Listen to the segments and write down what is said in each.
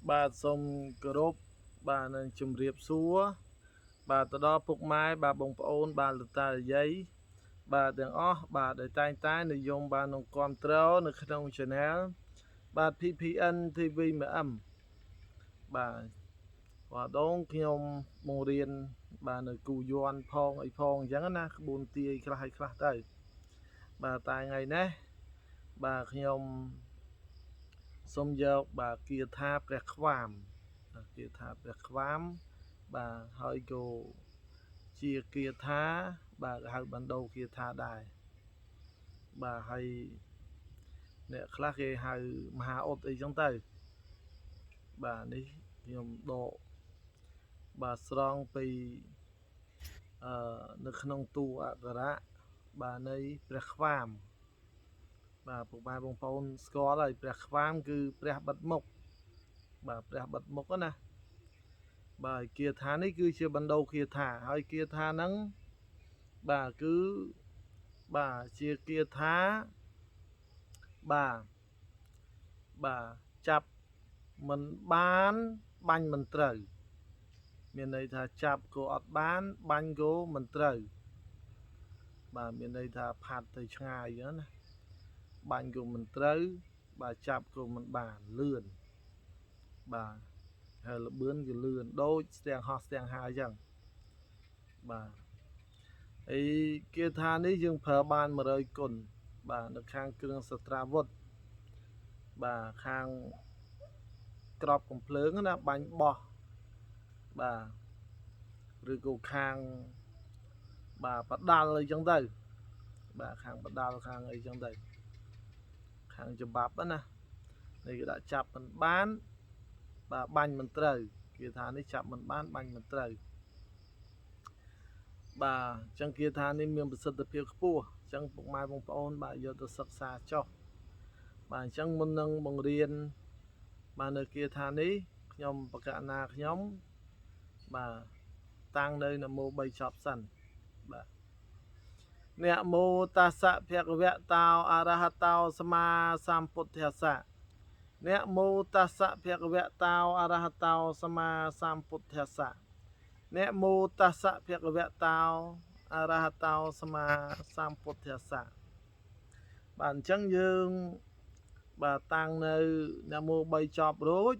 បាទសូមគោរពបាទនឹងជម្រាបសួរបាទទៅដល់ពុកម៉ែបាទបងប្អូនបាទលោកតាយាយបាទទាំងអស់បាទដែលតែងតែនិយមបាទនឹងគ្រប់គ្រងនៅក្នុង Channel បាទ PPN TVMM បាទបាទដងខ្ញុំបង្រៀនបាទនៅគូយ័នផងអីផងអញ្ចឹងណាក្បួនទាយខ្លះឲ្យខ្លះទៅបាទតែថ្ងៃនេះបាទខ្ញុំសូមយកបាទគាថាព្រះខ្វាមគាថាព្រះខ្វាមបាទហើយក៏ជាគាថាបាទហៅបណ្ដោគាថាដែរបាទហើយអ្នកខ្លះគេហៅមហាអុតអីចឹងទៅបាទនេះខ្ញុំដកបាទស្រង់ពីនៅក្នុងទូអក្សរៈបាទនៃព្រះខ្វាមបាទពុកម៉ែបងប្អូនស្គាល់ហើយព្រះខ្វាមគឺព្រះបិទមុខបាទព្រះបិទមុខណាបាទគាថានេះគឺជាបណ្ដោគាថាហើយគាថាហ្នឹងបាទគឺបាទជាគាថាបាទចាប់មិនបានបាញ់មិនត្រូវមានន័យថាចាប់ក៏អត់បានបាញ់ក៏មិនត្រូវបាទមានន័យថាផាត់ទៅឆ្ងាយអញ្ចឹងណាបាញ់ក៏មិនត្រូវបាទចាប់ក៏មិនបានលឿនបាទហើយលបឿនគឺលឿនដូចស្ទាំងហោះស្ទាំងហើរអញ្ចឹងបាទហើយគាថានេះយើងប្រើបាន100គុណបាទនៅខាងគ្រឿងសត្រាវុធបាទខាងក្របកំភ្លើងណាបាញ់បោះបាទឬក៏ខាងបាទបដាល់អីចឹងទៅបាទខាងបដាល់ខាងអីចឹងទៅខាងច្បាប់ណានេះគេដាក់ចាប់មិនបានបាទបាញ់មិនត្រូវគាថានេះចាប់មិនបានបាញ់មិនត្រូវបាទអញ្ចឹងគាថានេះមានប្រសិទ្ធភាពខ្ពស់អញ្ចឹងពុកម៉ែបងប្អូនបាទយកទៅសិក្សាចុះបាទអញ្ចឹងមុននឹងបង្រៀនបាទនៅគាថានេះខ្ញុំបកណាខ្ញុំបាទតាំងនៅនមោ3ចប់សិនបាទអ្នកមោតាសៈភគវៈតោអរហតោសម្មាសម្ពុទ្ធស្សៈអ្នកមោតាសៈភគវៈតោអរហតោសម្មាសម្ពុទ្ធស្សៈអ្នកមោតាសៈភគវៈតោអរហតោសម្មាសម្ពុទ្ធស្សៈបាទអញ្ចឹងយើងបាទតាំងនៅអ្នកមោ3ចប់រួច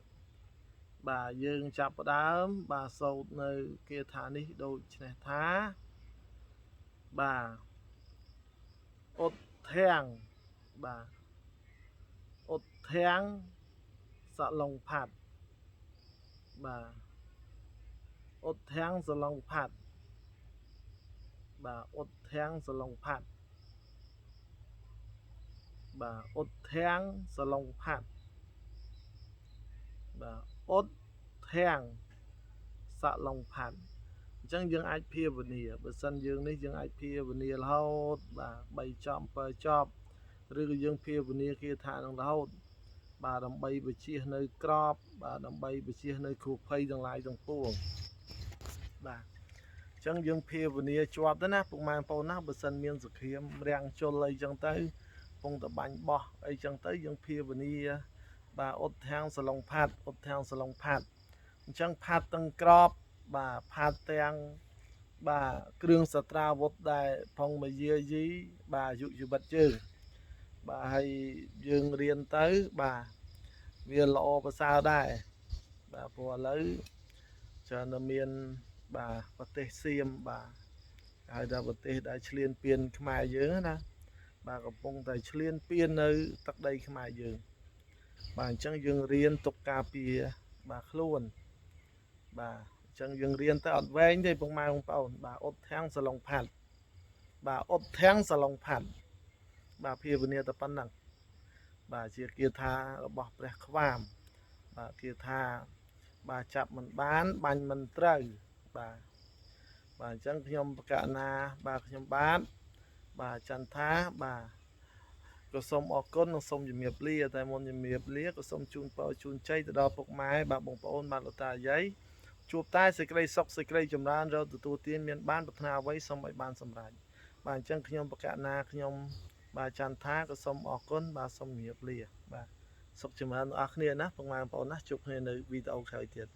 បាទយើងចាប់ផ្ដើមបាទសូត្រនៅគាថានេះដូចនេះថាបាទឧទ្ធាំងបាទឧទ្ធាំងសឡុងផាត់បាទឧទ្ធាំងសឡុងផាត់បាទឧទ្ធាំងសឡុងផាត់បាទឧទ្ធាំងសឡុងផាត់បាទឧទ្ធាំងសឡុងផាត់អញ្ចឹងយើងអាចភាវនាបើសិនយើងនេះយើងអាចភាវនារហូតបាទ3ចប់7ចប់ឬក៏យើងភាវនាគាថានឹងរហូតបាទដើម្បីបញ្ជានៅក្របបាទដើម្បីបញ្ជានៅគ្រូភ័យទាំងឡាយទាំងពួងបាទអញ្ចឹងយើងភាវនាជាប់ទៅណាពុកម៉ែបងប្អូនណាបើសិនមានសង្គ្រាមរាំងជលអីចឹងទៅពងតបាញ់បោះអីចឹងទៅយើងភាវនាបាទឧទ្ធាំងសឡុងផាត់ឧទ្ធាំងសឡុងផាត់អញ្ចឹងផាត់ទាំងក្របបាទផាត់ទាំងបាទគ្រឿងសត្រាវុធដែលផងមយាយីបាទអាយុជីវិតយើងបាទហើយយើងរៀនទៅបាទវាល្អប្រសើរដែរបាទព្រោះឥឡូវច្រើនតែមានបាទប្រទេសសៀមបាទហើយដល់ប្រទេសដែលឈ្លានពានខ្មែរយើងណាបាទកំពុងតែឈ្លានពាននៅទឹកដីខ្មែរយើងបាទអញ្ចឹងយើងរៀនទុកការពារបាទខ្លួនបាទអញ្ចឹងយើងរៀនទៅអត់វែងទេពុកម៉ែបងប្អូនបាទឧទ្ធាំងសឡុងផាត់បាទឧទ្ធាំងសឡុងផាត់បាទភាវនាតែប៉ុណ្ណឹងបាទជាគាថារបស់ព្រះខ្វាមបាទគាថាបាទចាប់មិនបានបាញ់មិនត្រូវបាទអញ្ចឹងខ្ញុំបកណាបាទខ្ញុំបាទចន្ទថាបាទក៏សូមអរគុណនិងសូមជំរាបលាតែមុនជំរាបលាក៏សូមជូនពរជូនជ័យទៅដល់ពុកម៉ែបាទបងប្អូនបាទលោកតាយាយជួបតែសេចក្តីសុខសេចក្តីចម្រើនរកទទួលទានមានបានប្រាថ្នាអ្វីសូមឲ្យបានសម្រេចបាទអញ្ចឹងខ្ញុំបកណាខ្ញុំបាទចន្ទថាក៏សូមអរគុណបាទសូមជំរាបលាបាទ សុខចម្រើនបងប្អូនណាជួបគ្នានៅវីដេអូក្រោយទៀត